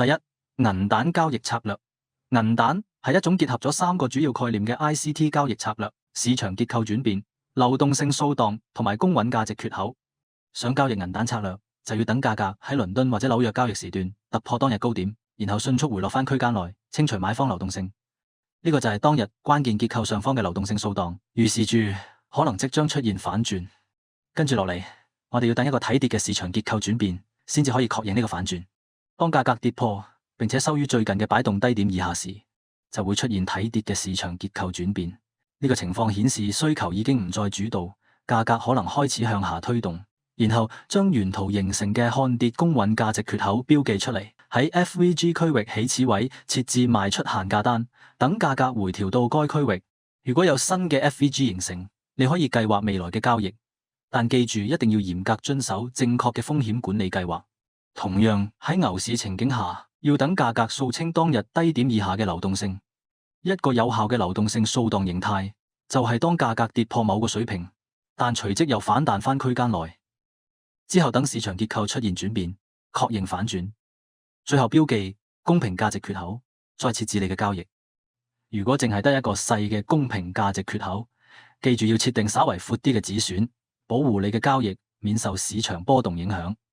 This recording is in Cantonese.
第一，銀彈交易策略。銀彈係一種結合咗3個主要概念嘅 ICT 交易策略：市場結構轉變、流動性掃蕩同埋公允價值缺口。想交易銀彈策略，就要等價格喺倫敦或者紐約交易時段突破當日高點，然後迅速回落翻區間內，清除買方流動性。呢個就係當日關鍵結構上方嘅流動性掃蕩，預示住可能即將出現反轉。跟住落嚟，我哋要等一個睇跌嘅市場結構轉變，先至可以確認呢個反轉。當價格跌破並且收於最近嘅擺動低點以下時，就會出現睇跌嘅市場結構轉變。呢個情況顯示需求已經唔再主導，價格可能開始向下推動，然後將沿途形成嘅看跌公允價值缺口標記出嚟，喺 FVG 區域起始位設置賣出限價單，等價格回調到該區域。如果有新嘅 FVG 形成，你可以計劃未來嘅交易，但記住一定要嚴格遵守正確嘅風險管理計劃。同樣喺牛市情景下，要等價格掃清當日低點以下嘅流動性。一個有效嘅流動性掃蕩形態，就係當價格跌破某個水平，但隨即又反彈翻區間內，之後等市場結構出現轉變，確認反轉，最後標記公平價值缺口，再設置你嘅交易。如果淨係得一個細嘅公平價值缺口，記住要設定稍為闊啲嘅止損，保護你嘅交易免受市場波動影響。